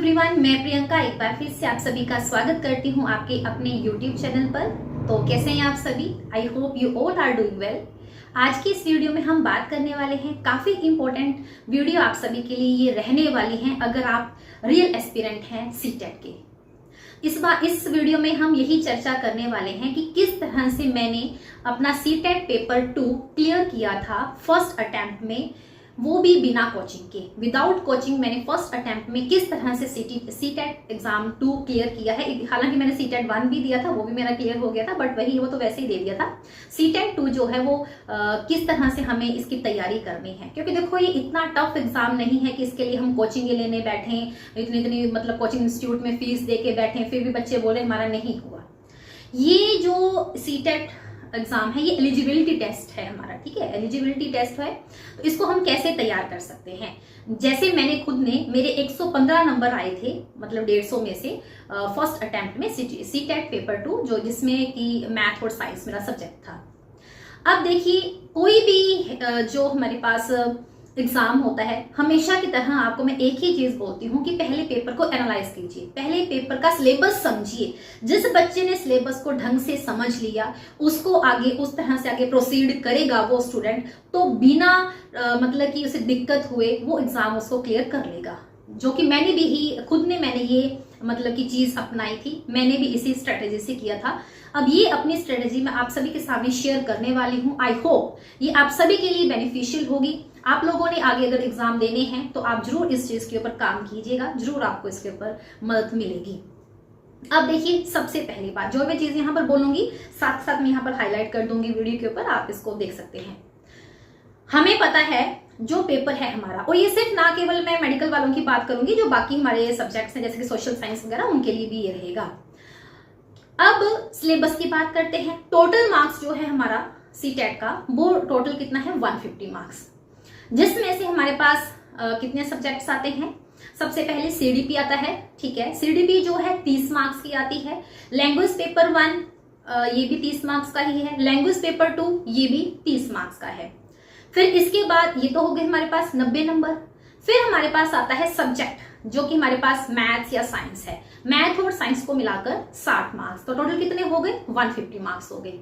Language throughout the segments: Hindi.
एवरीवन, मैं प्रियंका एक बार फिर से आप सभी का स्वागत करती हूं आपके अपने YouTube चैनल पर। तो कैसे हैं आप सभी? I hope you all are doing well. आज की इस वीडियो में हम बात करने वाले हैं, काफी इंपॉर्टेंट वीडियो आप सभी के लिए ये रहने वाली है अगर आप रियल एस्पिरेंट हैं सीटेट के। इस वीडियो में हम यही चर्चा करने वाले हैं कि किस तरह से मैंने अपना सीटेट पेपर 2 क्लियर किया था फर्स्ट अटेम्प्ट में, वो भी बिना कोचिंग के। विदाउट कोचिंग मैंने फर्स्ट अटेम्प्ट में किस तरह से सीटेट एग्जाम 2 क्लियर किया है। हालांकि मैंने सीटेट 1 भी दिया था, वो भी मेरा क्लियर हो गया था, बट वो तो वैसे ही दे दिया था। सीटेट 2 जो है वो किस तरह से हमें इसकी तैयारी करनी है, क्योंकि देखो ये इतना टफ एग्जाम नहीं है कि इसके लिए हम कोचिंग लेने बैठे, इतनी मतलब कोचिंग इंस्टीट्यूट में फीस दे के बैठे, फिर भी बच्चे बोले हमारा नहीं हुआ। ये जो सीटेट एग्जाम है ये एलिजिबिलिटी टेस्ट है हमारा, ठीक है, एलिजिबिलिटी टेस्ट है। तो इसको हम कैसे तैयार कर सकते हैं? जैसे मैंने खुद ने, मेरे 115 नंबर आए थे, मतलब 150 में से फर्स्ट अटेम्प्ट में सीटेट पेपर 2, जो जिसमें कि मैथ और साइंस मेरा सब्जेक्ट था। अब देखिए, कोई भी जो हमारे पास एग्जाम होता है, हमेशा की तरह आपको मैं एक ही चीज बोलती हूँ कि पहले पेपर को एनालाइज कीजिए, पहले पेपर का सिलेबस समझिए। जिस बच्चे ने सिलेबस को ढंग से समझ लिया, उसको आगे उस तरह से आगे प्रोसीड करेगा वो स्टूडेंट, तो बिना मतलब कि उसे दिक्कत हुए वो एग्जाम उसको क्लियर कर लेगा। जो कि मैंने ये मतलब की चीज अपनाई थी, मैंने भी इसी स्ट्रेटेजी से किया था। अब ये अपनी स्ट्रेटेजी मैं आप सभी के सामने शेयर करने वाली हूँ। आई होप ये आप सभी के लिए बेनिफिशियल होगी। आप लोगों ने आगे अगर एग्जाम देने हैं तो आप जरूर इस चीज के ऊपर काम कीजिएगा, जरूर आपको इसके ऊपर मदद मिलेगी। अब देखिए, सबसे पहली बात जो मैं चीज यहाँ पर बोलूंगी, साथ साथ मैं यहाँ पर हाईलाइट कर दूंगी वीडियो के ऊपर, आप इसको देख सकते हैं। हमें पता है जो पेपर है हमारा, और ये सिर्फ ना केवल मैं मेडिकल वालों की बात करूंगी, जो बाकी हमारे सब्जेक्ट्स हैं जैसे कि सोशल साइंस वगैरह, उनके लिए भी ये रहेगा। अब सिलेबस की बात करते हैं। टोटल मार्क्स जो है हमारा सीटेट का, वो टोटल कितना है? 150 मार्क्स, जिसमें से हमारे पास कितने सब्जेक्ट्स आते हैं? सबसे पहले सीडीपी आता है, ठीक है। सीडीपी जो है 30 मार्क्स की आती है। लैंग्वेज पेपर 1 ये भी 30 मार्क्स का ही है। लैंग्वेज पेपर 2 ये भी 30 मार्क्स का है। फिर इसके बाद ये तो हो गए हमारे पास 90 नंबर। फिर हमारे पास आता है सब्जेक्ट, जो कि हमारे पास मैथ्स या साइंस है। मैथ और साइंस को मिलाकर 60 मार्क्स, तो टोटल कितने हो गए? 150 मार्क्स हो गए।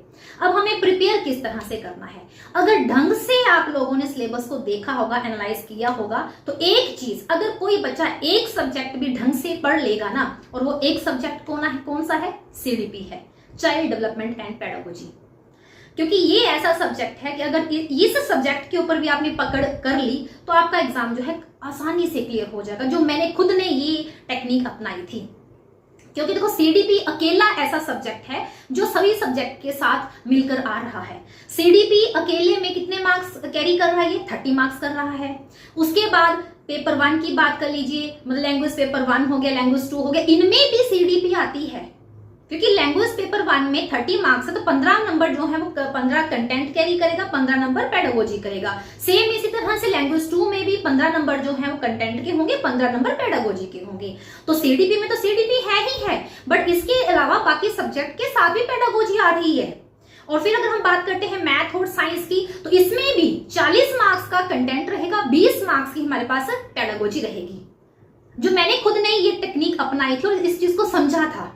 अब हमें प्रिपेयर किस तरह से करना है? अगर ढंग से आप लोगों ने सिलेबस को देखा होगा, एनालाइज किया होगा, तो एक चीज, अगर कोई बच्चा एक सब्जेक्ट भी ढंग से पढ़ लेगा ना, और वो एक सब्जेक्ट कौन सा है? सीडीपी है, चाइल्ड डेवलपमेंट एंड पेडागोजी। क्योंकि ये ऐसा सब्जेक्ट है कि अगर इस सब्जेक्ट के ऊपर भी आपने पकड़ कर ली तो आपका एग्जाम जो है आसानी से क्लियर हो जाएगा। जो मैंने खुद ने ये टेक्निक अपनाई थी, क्योंकि देखो सीडीपी अकेला ऐसा सब्जेक्ट है जो सभी सब्जेक्ट के साथ मिलकर आ रहा है। सीडीपी अकेले में कितने मार्क्स कैरी कर रहा है? ये 30 मार्क्स कर रहा है। उसके बाद पेपर 1 की बात कर लीजिए, मतलब लैंग्वेज पेपर 1 हो गया, लैंग्वेज 2 हो गया, इनमें भी सीडीपी आती है। क्योंकि लैंग्वेज पेपर 1 में 30 मार्क्स है, तो 15 नंबर जो है वो 15 कंटेंट कैरी करेगा, 15 नंबर पेडागोजी करेगा। सेम इसी तरह से लैंग्वेज 2 में भी 15 नंबर जो है वो कंटेंट के होंगे, 15 नंबर पेडागोजी के होंगे। तो सीडीपी में तो सीडीपी है ही है, बट इसके अलावा बाकी सब्जेक्ट के साथ भी पेडागोजी आ रही है। और फिर अगर हम बात करते हैं मैथ और साइंस की, तो इसमें भी 40 मार्क्स का कंटेंट रहेगा, 20 मार्क्स की हमारे पास पेडागोजी रहेगी। जो मैंने खुद ने ये टेक्निक अपनाई थी और इस चीज को समझा था।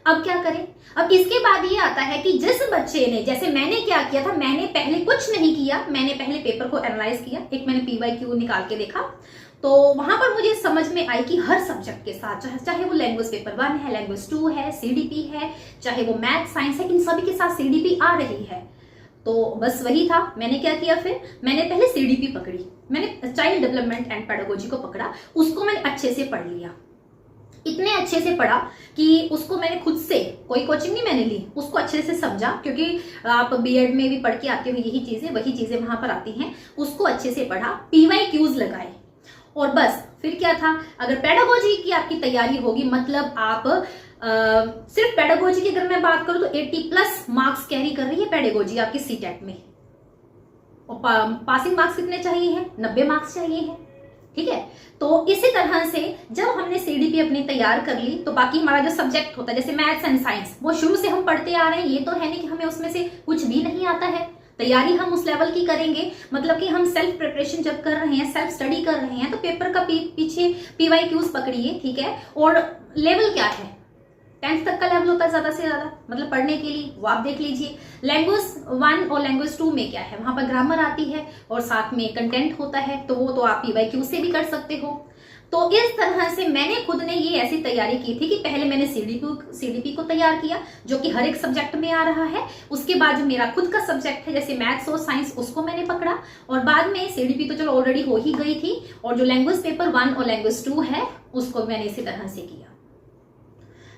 अब क्या करें? अब इसके बाद ये आता है कि जिस बच्चे ने, जैसे मैंने क्या किया था, मैंने पहले कुछ नहीं किया, मैंने पहले पेपर को एनालाइज किया। एक मैंने PYQ निकाल के देखा, तो वहां पर मुझे समझ में आई कि हर सब्जेक्ट के साथ, चाहे वो लैंग्वेज पेपर 1 है, लैंग्वेज 2 है, सीडीपी है, चाहे वो मैथ साइंस है, इन सभी के साथ सीडीपी आ रही है। तो बस वही था, मैंने क्या किया, फिर मैंने पहले सीडीपी पकड़ी, मैंने चाइल्ड डेवलपमेंट एंड पेडागोजी को पकड़ा, उसको मैंने अच्छे से पढ़ लिया। इतने अच्छे से पढ़ा कि उसको मैंने खुद से, कोई कोचिंग नहीं मैंने ली, उसको अच्छे से समझा। क्योंकि आप बीएड में भी पढ़ के आते हो यही चीजें, वही चीजें वहां पर आती हैं। उसको अच्छे से पढ़ा, PYQs लगाए, और बस फिर क्या था, अगर पेडागोजी की आपकी तैयारी होगी, मतलब आप सिर्फ पेडागोजी की अगर मैं बात करूं तो 80+ मार्क्स कैरी कर रही है पेडागोजी आपकी सीटेट में, और पासिंग मार्क्स कितने चाहिए हैं? 90 मार्क्स चाहिए हैं, ठीक है। तो इसी तरह से जब हमने सीडीपी अपनी तैयार कर ली, तो बाकी हमारा जो सब्जेक्ट होता है, जैसे मैथ्स एंड साइंस, वो शुरू से हम पढ़ते आ रहे हैं, ये तो है नहीं कि हमें उसमें से कुछ भी नहीं आता है। तैयारी हम उस लेवल की करेंगे, मतलब कि हम सेल्फ प्रिपरेशन जब कर रहे हैं, सेल्फ स्टडी कर रहे हैं, तो पेपर का पीछे PYQs पकड़िए, ठीक है। और लेवल क्या है, 10th तक का लेवल होता है ज्यादा से ज्यादा, मतलब पढ़ने के लिए, वो आप देख लीजिए। लैंग्वेज 1 और लैंग्वेज 2 में क्या है, वहां पर ग्रामर आती है और साथ में कंटेंट होता है, तो वो तो आप PYQ से भी कर सकते हो। तो इस तरह से मैंने खुद ने ये ऐसी तैयारी की थी कि पहले मैंने CDP को तैयार किया, जो कि हर एक सब्जेक्ट में आ रहा है। उसके बाद जो मेरा खुद का सब्जेक्ट है जैसे मैथ्स और साइंस, उसको मैंने पकड़ा, और बाद में CDP तो चलो ऑलरेडी हो ही गई थी, और जो लैंग्वेज पेपर 1 और लैंग्वेज 2 है उसको मैंने इसी तरह से किया।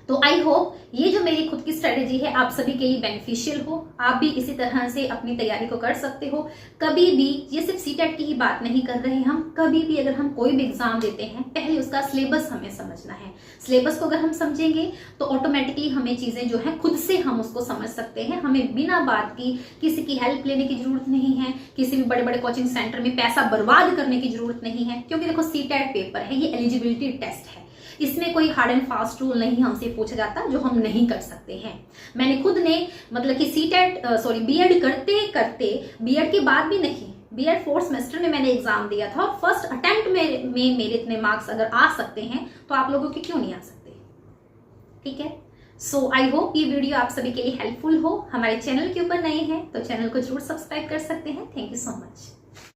तो आई होप ये जो मेरी खुद की स्ट्रेटेजी है आप सभी के लिए बेनिफिशियल हो, आप भी इसी तरह से अपनी तैयारी को कर सकते हो। कभी भी, ये सिर्फ CTET की ही बात नहीं कर रहे हैं हम, कभी भी अगर हम कोई भी एग्जाम देते हैं, पहले उसका सिलेबस हमें समझना है। सिलेबस को अगर हम समझेंगे तो ऑटोमेटिकली हमें चीजें जो है खुद से हम उसको समझ सकते हैं, हमें बिना बात की किसी की हेल्प लेने की जरूरत नहीं है, किसी भी बड़े बड़े कोचिंग सेंटर में पैसा बर्बाद करने की जरूरत नहीं है। क्योंकि देखो CTET पेपर है, ये एलिजिबिलिटी टेस्ट है, इसमें कोई हार्ड एंड फास्ट रूल नहीं हमसे पूछा जाता जो हम नहीं कर सकते हैं। मैंने खुद ने मतलब कि बीएड करते करते, बीएड के बाद भी नहीं, बीएड 4th सेमेस्टर में मैंने एग्जाम दिया था, और फर्स्ट अटेम्प्ट में मेरे इतने मार्क्स अगर आ सकते हैं तो आप लोगों के क्यों नहीं आ सकते, ठीक है। सो आई होप ये वीडियो आप सभी के लिए हेल्पफुल हो। हमारे चैनल के ऊपर नए हैं तो चैनल को जरूर सब्सक्राइब कर सकते हैं। Thank you so much.